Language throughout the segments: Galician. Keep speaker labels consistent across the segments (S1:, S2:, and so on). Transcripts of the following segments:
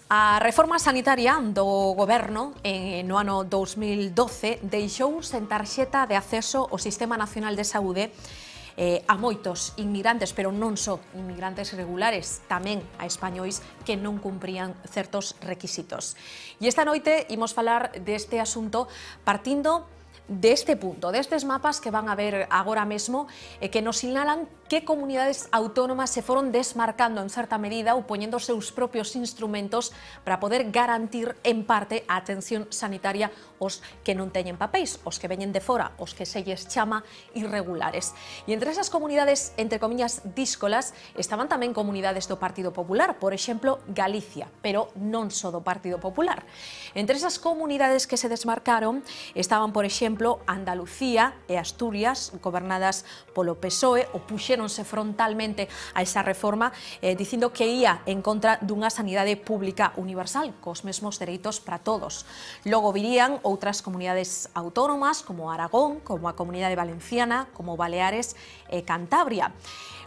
S1: A reforma sanitaria do Goberno no ano 2012 deixou sen tarxeta de acceso ao Sistema Nacional de Saúde a moitos inmigrantes, pero non só inmigrantes regulares, tamén a españois que non cumprían certos requisitos. E esta noite imos falar deste asunto partindo deste punto, destes mapas que van a ver agora mesmo e que nos sinalan que comunidades autónomas se foron desmarcando en certa medida ou poñendo os seus propios instrumentos para poder garantir en parte a atención sanitaria os que non teñen papéis, os que veñen de fora, os que se lles chama irregulares. E entre esas comunidades, entre comillas, díscolas, estaban tamén comunidades do Partido Popular, por exemplo, Galicia, pero non só do Partido Popular. Entre esas comunidades que se desmarcaron estaban, por exemplo, Andalucía e Asturias, gobernadas polo PSOE, ou puxéronse frontalmente a esa reforma dicindo que ia en contra dunha sanidade pública universal, cos mesmos dereitos para todos. Logo virían outras comunidades autónomas, como Aragón, como a Comunidade Valenciana, como Baleares e Cantabria.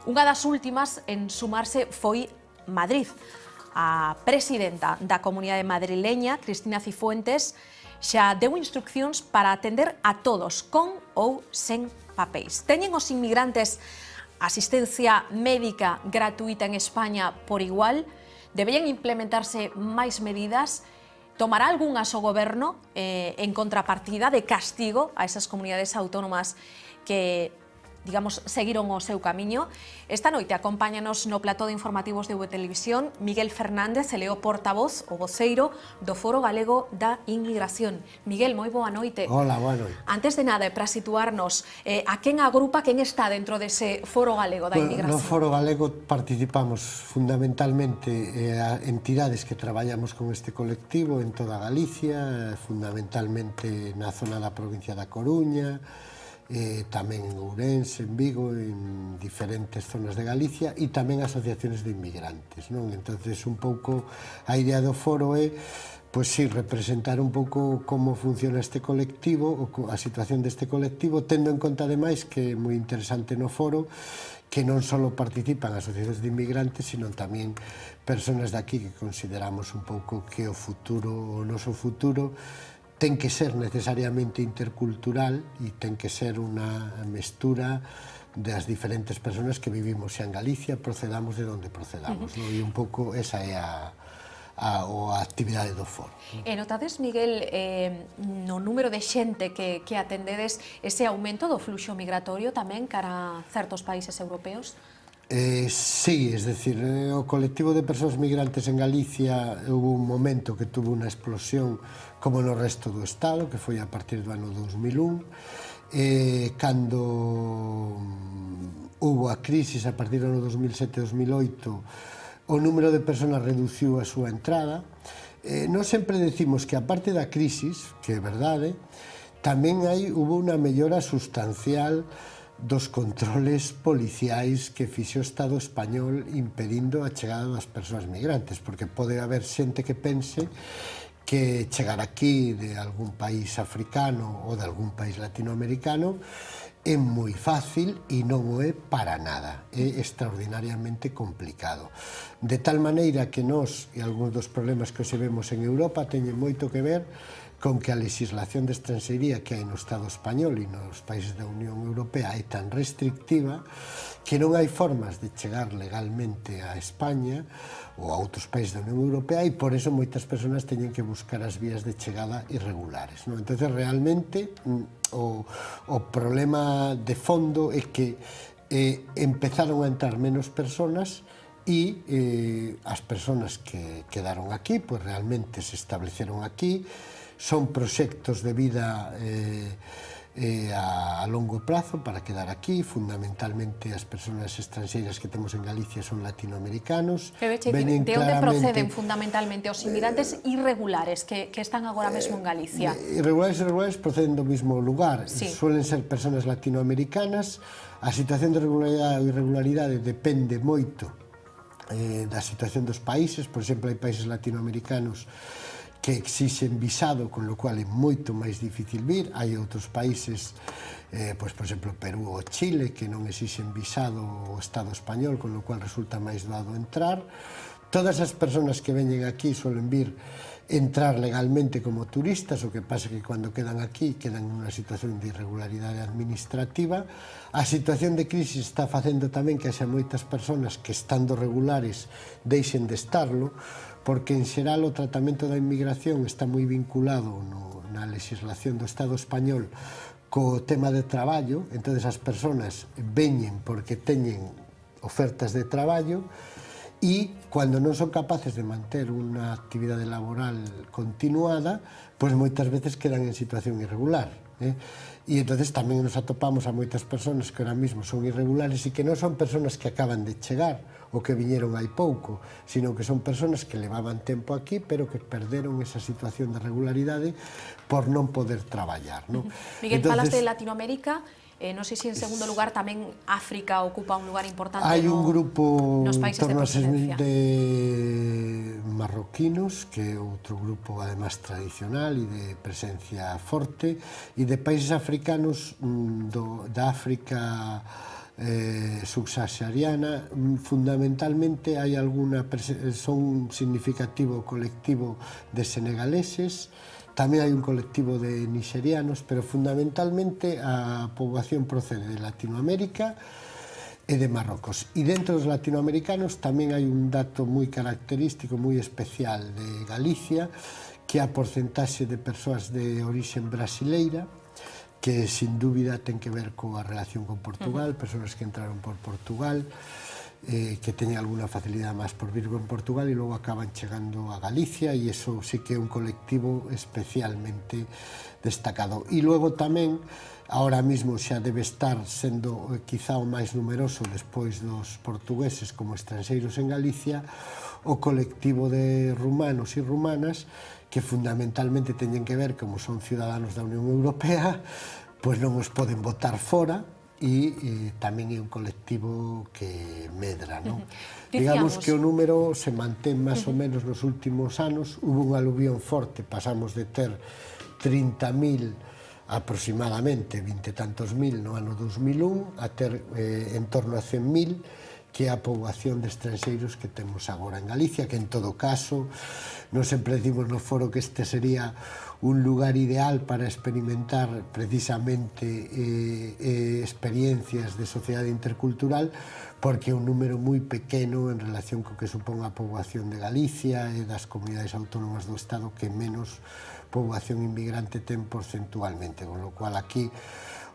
S1: Unha das últimas en sumarse foi Madrid. A presidenta da Comunidade Madrileña, Cristina Cifuentes, xa deu instruccións para atender a todos, con ou sen papéis. Teñen os inmigrantes asistencia médica gratuita en España por igual? Deberían implementarse máis medidas? Tomará algunhas o Goberno en contrapartida de castigo a esas comunidades autónomas que, digamos, seguiron o seu camiño? Esta noite acompáñanos no plató de informativos de UV Televisión Miguel Fernández, ele o portavoz, o voceiro do Foro Galego da Inmigración. Miguel, moi boa noite.
S2: Hola, boa noite.
S1: Antes de nada, para situarnos, a quen agrupa, quen está dentro dese Foro Galego da Inmigración?
S2: No Foro Galego participamos fundamentalmente entidades que traballamos con este colectivo en toda Galicia, fundamentalmente na zona da provincia da Coruña, tamén en Ourense, en Vigo, en diferentes zonas de Galicia e tamén asociaciones de inmigrantes, non? Entonces, un pouco a idea do foro é, pois sí, representar un pouco como funciona este colectivo, a situación deste colectivo, tendo en conta ademais que é moi interesante no foro que non só participan asociacións de inmigrantes, sino tamén personas de aquí que consideramos un pouco que o futuro, o noso futuro, ten que ser necesariamente intercultural e ten que ser unha mestura das diferentes persoas que vivimos xa en Galicia, procedamos de onde procedamos. E un pouco esa é a actividade do foro.
S1: E notades, Miguel, no número de xente que atendedes ese aumento do fluxo migratorio tamén cara a certos países europeos?
S2: Sí, es decir, o colectivo de persoas migrantes en Galicia houve un momento que tuvo unha explosión como no resto do Estado, que foi a partir do ano 2001, cando houve a crisis a partir do ano 2007-2008, o número de persoas reduciu a súa entrada. Nós sempre decimos que, aparte da crisis, que é verdade, tamén houve unha mellora sustancial dos controles policiais que fixo o Estado español impedindo a chegada das persoas migrantes, porque pode haber xente que pense que chegar aquí de algún país africano ou de algún país latinoamericano é moi fácil e non o é para nada, é extraordinariamente complicado. De tal maneira que nós, e algúns dos problemas que hoxe vemos en Europa, teñen moito que ver con que a legislación de estranxería que hai no Estado español e nos países da Unión Europea é tan restrictiva que non hai formas de chegar legalmente a España ou a outros países da Unión Europea e por eso moitas persoas teñen que buscar as vías de chegada irregulares. Entón, realmente, o problema de fondo é que empezaron a entrar menos persoas e as persoas que quedaron aquí, pois realmente se estableceron aquí. Son proxectos de vida a longo prazo para quedar aquí, fundamentalmente as persoas estranxeiras que temos en Galicia son latinoamericanos.
S1: De onde proceden fundamentalmente os inmigrantes irregulares que están agora mesmo en Galicia?
S2: Irregulares proceden do mesmo lugar, suelen ser persoas latinoamericanas. A situación de irregularidade depende moito da situación dos países. Por exemplo, hai países latinoamericanos que exixen visado, con lo cual é moito máis difícil vir. Hai outros países, pois, por exemplo, Perú ou Chile, que non exixen visado o Estado español, con lo cual resulta máis doado entrar. Todas as persoas que veñen aquí suelen vir entrar legalmente como turistas, o que pasa que cando quedan aquí quedan en unha situación de irregularidade administrativa. A situación de crisis está facendo tamén que haxa moitas persoas que, estando regulares, deixen de estarlo, porque en xeral o tratamento da inmigración está moi vinculado na legislación do Estado español co tema de traballo. Entonces as persoas veñen porque teñen ofertas de traballo, e cando non son capaces de manter unha actividade laboral continuada, pois moitas veces quedan en situación irregular. E entonces tamén nos atopamos a moitas persoas que ahora mismo son irregulares e que non son persoas que acaban de chegar ou que viñeron hai pouco, sino que son persoas que levaban tempo aquí pero que perderon esa situación de regularidade por non poder traballar.
S1: Miguel, falas de Latinoamérica. Non sei se en segundo lugar tamén África ocupa un lugar importante
S2: hai un grupo
S1: nos países de procedencia.
S2: De marroquinos, que é outro grupo además tradicional e de presencia forte, e de países africanos da África subsahariana. Fundamentalmente hai son significativo colectivo de senegaleses. Tamén hai un colectivo de nixerianos, pero fundamentalmente a poboación procede de Latinoamérica e de Marrocos. E dentro dos latinoamericanos tamén hai un dato moi característico, moi especial de Galicia, que é a porcentaxe de persoas de orixen brasileira, que sin dúbida ten que ver coa relación con Portugal, persoas que entraron por Portugal, que teñen alguna facilidade máis por vir en Portugal e logo acaban chegando a Galicia, e iso sí que é un colectivo especialmente destacado. E logo tamén, ahora mesmo xa debe estar sendo quizá o máis numeroso despois dos portugueses como estranxeiros en Galicia, o colectivo de rumanos e rumanas, que fundamentalmente teñen que ver, como son ciudadanos da Unión Europea, pois non os poden botar fora, e tamén é un colectivo que medra, non? Digamos que o número se mantén máis ou menos nos últimos anos. Hubo un aluvión forte, pasamos de ter 30.000 aproximadamente, 20 e tantos mil no ano 2001, a ter en torno a 100.000, que é a poboación de estranxeiros que temos agora en Galicia, que en todo caso, non sempre decimos no foro que este sería un lugar ideal para experimentar precisamente experiencias de sociedade intercultural, porque é un número moi pequeno en relación co que supón a poboación de Galicia e das comunidades autónomas do Estado que menos poboación inmigrante ten porcentualmente, con lo cual aquí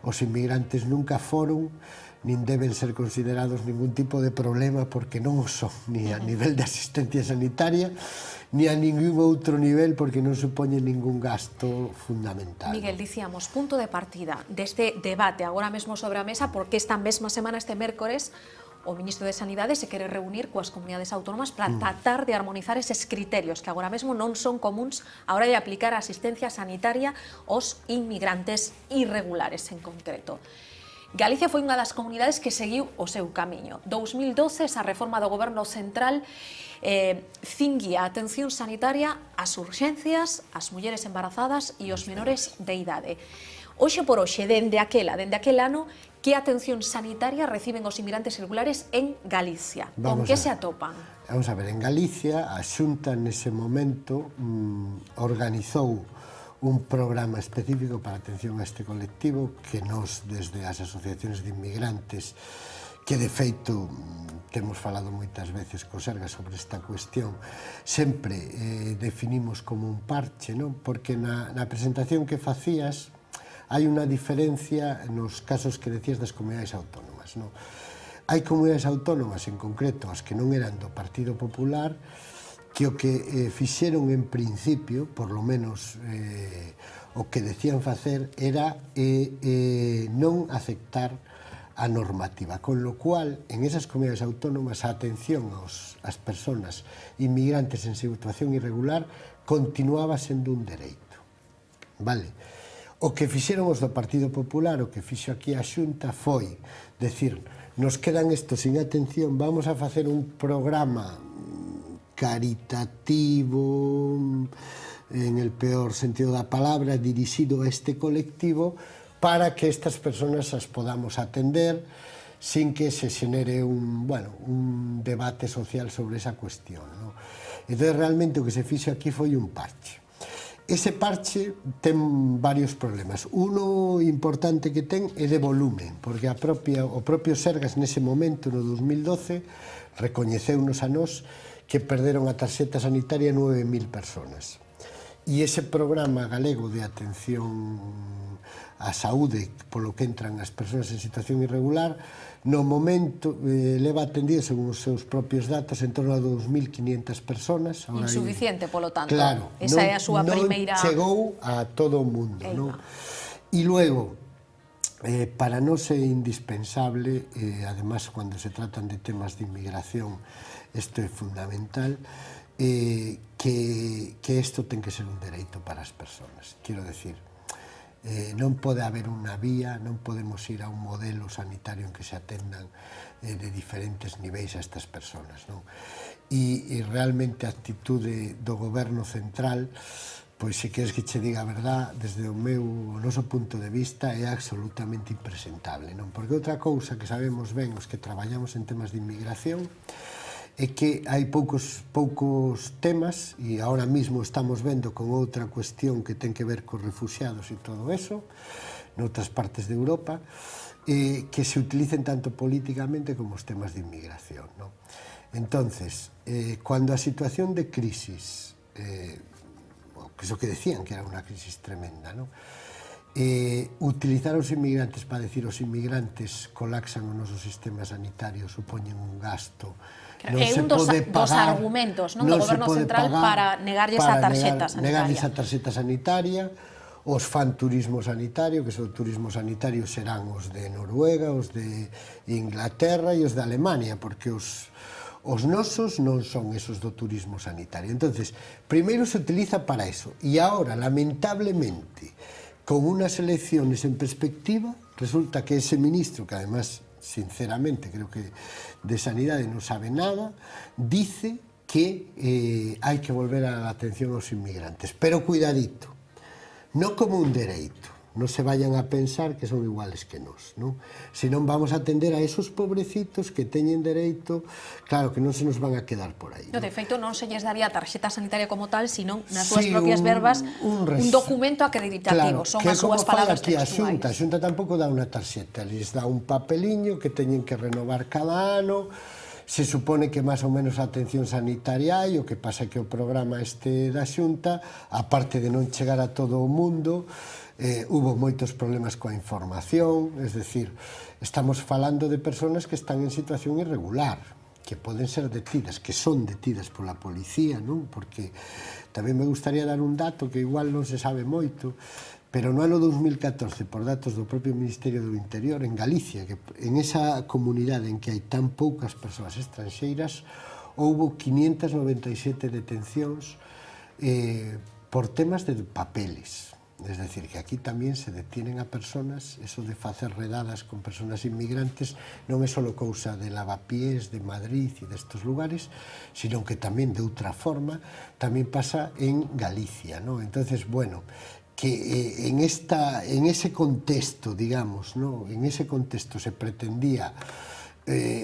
S2: os inmigrantes nunca foron nin deben ser considerados ningún tipo de problema, porque non o son, ni a nivel de asistencia sanitaria, ni a ningún outro nivel, porque non supoñe ningún gasto fundamental.
S1: Miguel, dicíamos, punto de partida deste debate agora mesmo sobre a mesa, porque esta mesma semana, este mércores, o ministro de Sanidade se quere reunir coas comunidades autónomas para tratar de armonizar eses criterios que agora mesmo non son comuns a hora de aplicar a asistencia sanitaria aos inmigrantes irregulares en concreto. Galicia foi unha das comunidades que seguiu o seu camiño. 2012, esa reforma do goberno central cinguía a atención sanitaria ás urxencias, ás mulleres embarazadas e aos menores de idade. Hoxe por hoxe, dende aquel ano, que atención sanitaria reciben os inmigrantes irregulares en Galicia? Con que se atopan?
S2: Vamos a ver, en Galicia a Xunta nese momento organizou un programa específico para atención a este colectivo que nos, desde as asociacións de inmigrantes, que de feito temos falado moitas veces co Serga sobre esta cuestión, sempre definimos como un parche, non? Porque na presentación que facías hai unha diferencia nos casos que decías das comunidades autónomas, non? Hai comunidades autónomas, en concreto as que non eran do Partido Popular, que o que fixeron en principio, por lo menos o que decían facer, era non aceptar a normativa, con lo cual, en esas comunidades autónomas, a atención ás persoas inmigrantes en situación irregular continuaba sendo un dereito. Vale? O que fixeron os do Partido Popular, o que fixo aquí a Xunta, foi decir, nos quedan estos sin atención, vamos a facer un programa caritativo, en el peor sentido da palabra, dirixido a este colectivo para que estas personas as podamos atender sin que se xenere un debate social sobre esa cuestión, ¿no? Entón, realmente, o que se fixo aquí foi un parche. Ese parche ten varios problemas. Uno importante que ten é de volumen, porque o propio Sergas nese momento, no 2012, recoñeceunos a nós que perderon a tarxeta sanitaria 9.000 personas. E ese programa galego de atención á saúde polo que entran as persoas en situación irregular, no momento leva atendido, según os seus propios datos, en torno a 2.500 personas.
S1: Insuficiente, polo tanto.
S2: Claro,
S1: esa é a súa primeira...
S2: Non chegou a todo o mundo, non? E logo, para nós é indispensable, además, cando se tratan de temas de inmigración, isto é fundamental, que isto ten que ser un dereito para as persoas. Quero decir, non pode haber unha vía, non podemos ir a un modelo sanitario en que se atendan de diferentes niveis a estas persoas, non? E realmente a actitude do goberno central, pois se queres que che diga a verdad, desde o noso punto de vista é absolutamente impresentable, non? Porque outra cousa que sabemos ben os que traballamos en temas de inmigración é que hai poucos temas, e ahora mismo estamos vendo con outra cuestión que ten que ver cos refuxiados e todo eso, noutras partes de Europa, que se utilicen tanto políticamente como os temas de inmigración, non? Entonces, cando a situación de crisis, que é o que decían que era unha crisis tremenda, non? Utilizar os inmigrantes para decir os inmigrantes colapsan o noso sistema sanitario, supoñen un gasto.
S1: É un dos argumentos do goberno central para negarlles a tarxeta sanitaria.
S2: Negarlles a tarxeta sanitaria, os fan turismo sanitario, que o turismo sanitario serán os de Noruega, os de Inglaterra e os de Alemania, porque os nosos non son esos do turismo sanitario. Entonces, primeiro se utiliza para eso, e ahora, lamentablemente, con unas elecciones en perspectiva, resulta que ese ministro, que además, sinceramente, creo que de Sanidade non sabe nada, dice que hai que volver a la atención aos inmigrantes. Pero cuidadito, non como un dereito, non se vayan a pensar que son iguales que nós, non? Senón vamos a atender a esos pobrecitos que teñen dereito, claro, que non se nos van a quedar por aí.
S1: No, de feito, non se lles daría a tarxeta sanitaria como tal, sino nas súas propias verbas, un documento acreditativo, son as súas palabras textuais.
S2: A Xunta tampouco dá unha tarxeta, les dá un papeliño que teñen que renovar cada ano, se supone que máis ou menos a atención sanitaria hai, o que pasa é que o programa este da Xunta, aparte de non chegar a todo o mundo, hubo moitos problemas coa información, es decir, estamos falando de persoas que están en situación irregular, que poden ser detidas, que son detidas pola policía, non? Porque tamén me gustaría dar un dato que igual non se sabe moito, pero no ano 2014, por datos do propio Ministerio do Interior, en Galicia, que en esa comunidade en que hai tan poucas persoas estranxeiras, houbo 597 detencións por temas de papeles. Es decir, que aquí tamén se detienen a personas, eso de facer redadas con personas inmigrantes non é só cousa de Lavapiés, de Madrid e destes lugares, sino que tamén de outra forma tamén pasa en Galicia, ¿no? Entonces, bueno, que en ese contexto, digamos, ¿no? En ese contexto se pretendía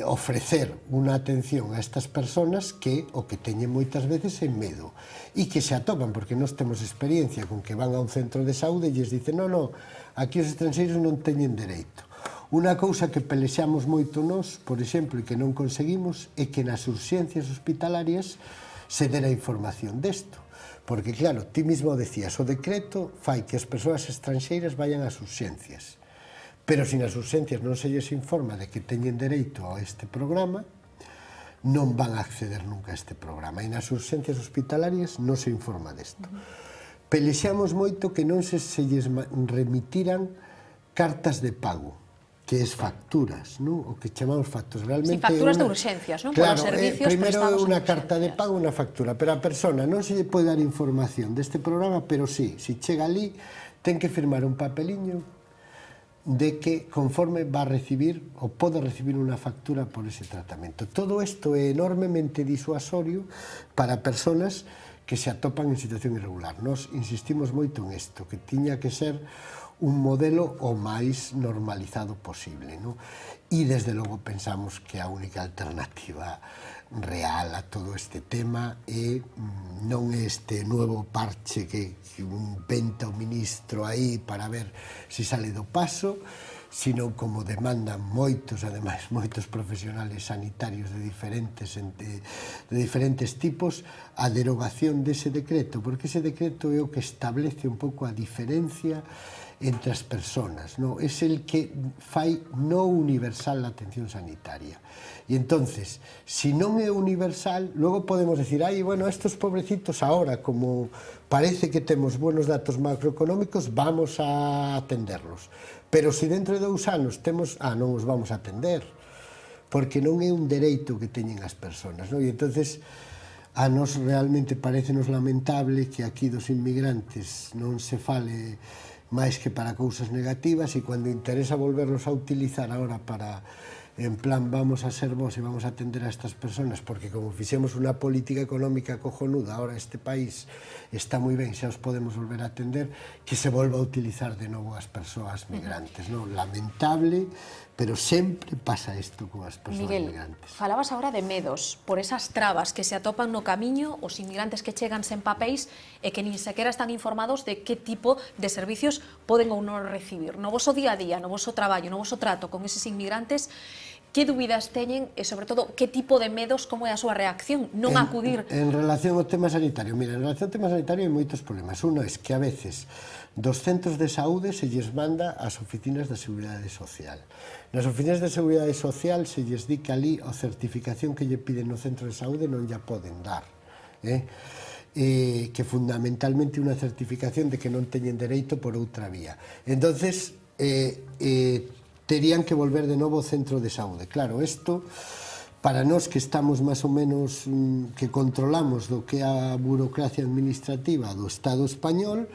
S2: ofrecer unha atención a estas persoas que o que teñen moitas veces é medo e que se atopan, porque nós temos experiencia con que van a un centro de saúde e lles dicen no, aquí os estranxeiros non teñen dereito. Unha cousa que pelexamos moito nós, por exemplo, e que non conseguimos, é que nas urxencias hospitalarias se dera información desto. Porque, claro, ti mismo decías, o decreto fai que as persoas estranxeiras vayan ás urxencias. Pero se nas urxencias non se lles informa de que teñen dereito a este programa, non van a acceder nunca a este programa. E nas urxencias hospitalarias non se informa desto. Pelexamos moito que non se lles remitiran cartas de pago, que es facturas, non? O que chamamos facturas.
S1: Sí, facturas de urxencias, non? Claro,
S2: primeiro é unha carta de pago, unha factura, pero a persona non se lle pode dar información deste programa, pero sí, se chega ali, ten que firmar un papeliño de que conforme va a recibir ou pode recibir unha factura por ese tratamento. Todo isto é enormemente disuasorio para persoas que se atopan en situación irregular. Nos insistimos moito en isto, que tiña que ser un modelo o máis normalizado posible, non? E desde logo pensamos que a única alternativa real a todo este tema é non este novo parche que inventa o ministro aí para ver se sale do paso, sino como demandan moitos, ademais, moitos profesionales sanitarios de diferentes tipos, a derogación dese decreto, porque ese decreto é o que establece un pouco a diferencia entre as persoas, no? Es el que fai no universal a atención sanitaria. E entonces, si non é universal, logo podemos decir, ai, bueno, estos pobrecitos ahora, como parece que temos buenos datos macroeconómicos, vamos a atenderlos. Pero se dentro de 2 anos temos, non os vamos a atender, porque non é un dereito que teñen as persoas, non? E entonces, a nos realmente parecenos lamentable que aquí dos inmigrantes non se fale máis que para cousas negativas, e cando interesa volverlos a utilizar ahora para, en plan, vamos a ser vos e vamos a atender a estas persoas, porque como fixemos unha política económica cojonuda, ahora este país está moi ben, xa os podemos volver a atender, que se volva a utilizar de novo as persoas migrantes, non? Lamentable, pero sempre pasa isto con as persoas migrantes.
S1: Miguel, falabas agora de medos por esas trabas que se atopan no camiño os inmigrantes que chegan sen papéis e que nin sequera están informados de que tipo de servicios poden ou non recibir. No voso día a día, no voso traballo, no voso trato con eses inmigrantes, que dúbidas teñen e, sobre todo, que tipo de medos, como é a súa reacción? Non acudir...
S2: En relación ao tema sanitario, mira, en relación ao tema sanitario hai moitos problemas. Uno é que a veces dos centros de saúde se lles manda ás oficinas de Seguridade Social. Nas oficinas de Seguridade Social se lles di que ali a certificación que lle piden no centro de saúde non lla poden dar, que fundamentalmente unha certificación de que non teñen dereito por outra vía. Entonces, terían que volver de novo ao centro de saúde. Claro, isto, para nós que estamos máis ou menos, que controlamos do que é a burocracia administrativa do Estado español,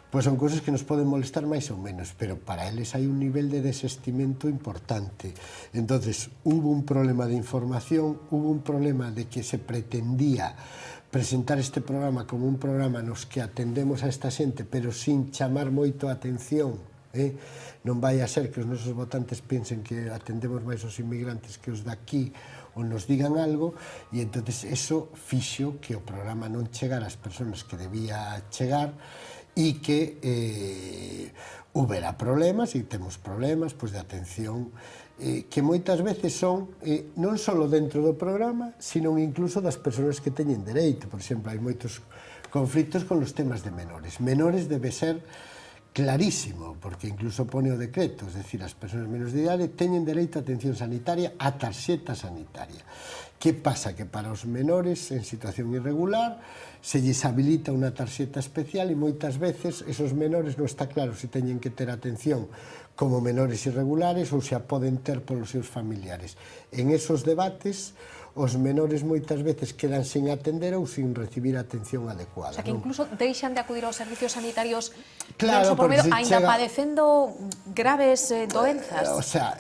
S2: pois son cousas que nos poden molestar máis ou menos, pero para eles hai un nivel de desestimento importante. Entonces, hubo un problema de información, hubo un problema de que se pretendía presentar este programa como un programa nos que atendemos a esta xente, pero sin chamar moito a atención, non vai a ser que os nosos votantes pensen que atendemos máis os inmigrantes que os daqui ou nos digan algo, e entonces eso fixo que o programa non chegara ás persoas que debía chegar, e que houbera problemas, e temos problemas pois, de atención, que moitas veces son non só dentro do programa, sino incluso das persoas que teñen dereito. Por exemplo, hai moitos conflitos con os temas de menores. Menores debe ser clarísimo, porque incluso pone o decreto, es decir, as persoas menos de idade teñen dereito a atención sanitaria, a tarxeta sanitaria. Que pasa? Que para os menores en situación irregular se lles habilita unha tarxeta especial e moitas veces esos menores non está claro se teñen que ter atención como menores irregulares ou se a poden ter polos seus familiares. En esos debates, os menores moitas veces quedan sin atender ou sin recibir atención adecuada.
S1: O sea, que incluso deixan de acudir aos servicios sanitarios,
S2: claro,
S1: por medo, ainda
S2: chega...
S1: padecendo graves doenzas.
S2: O sea,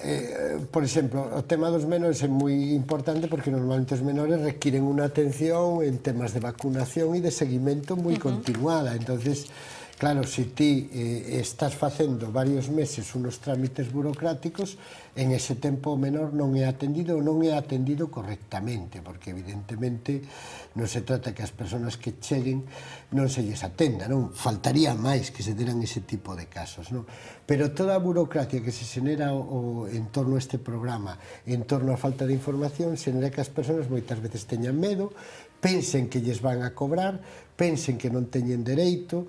S2: por exemplo, o tema dos menores é moi importante porque normalmente os menores requiren unha atención en temas de vacunación e de seguimento moi continuada. Entonces, claro, se ti estás facendo varios meses unos trámites burocráticos, en ese tempo o menor non é atendido ou non é atendido correctamente, porque evidentemente non se trata que as persoas que cheguen non se lles atenda, non? Faltaría máis que se deran ese tipo de casos, non? Pero toda a burocracia que se xenera en torno a este programa, en torno á falta de información, xenera que as persoas moitas veces teñan medo, pensen que lles van a cobrar, pensen que non teñen dereito.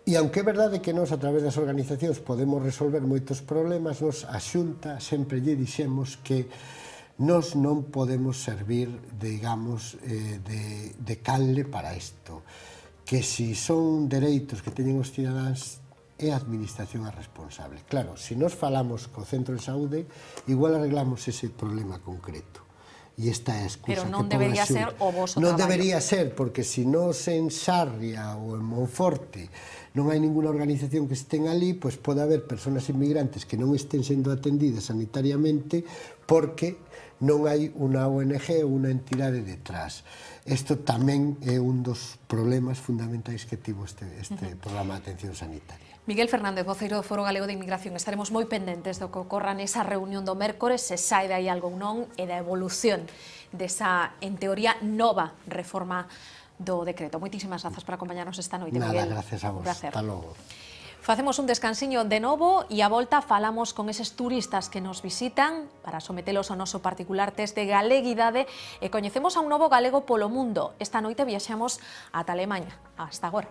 S2: E aunque é verdade que nós, a través das organizacións, podemos resolver moitos problemas, nos a Xunta sempre lle dixemos que nós non podemos servir, digamos, de canle para isto. Que si son dereitos que teñen os cidadáns, é a administración a responsable. Claro, se nós falamos co centro de saúde, igual arreglamos ese problema concreto. E esta é a excusa que pon a Xunta.
S1: Pero non debería ser o voso traballo.
S2: Non debería ser, porque se nós en Sarria ou en Monforte non hai ninguna organización que estén ali, pois pode haber persoas inmigrantes que non estén sendo atendidas sanitariamente porque non hai unha ONG ou unha entidade detrás. Isto tamén é un dos problemas fundamentais que tivo este programa de atención sanitaria.
S1: Miguel Fernández, voceiro do Foro Galego de Inmigración, estaremos moi pendentes do que ocorra nesa reunión do mércores, se sai de aí algo ou non, e da evolución desa, en teoría, nova reforma do decreto. Moitísimas grazas por acompañarnos esta noite, Miguel.
S2: Nada, gracias a vos. Hasta logo.
S1: Facemos un descansiño de novo e a volta falamos con eses turistas que nos visitan para sometelos ao noso particular test de galeguidade e coñecemos a un novo galego polo mundo. Esta noite viaxamos ata Alemaña. Hasta agora.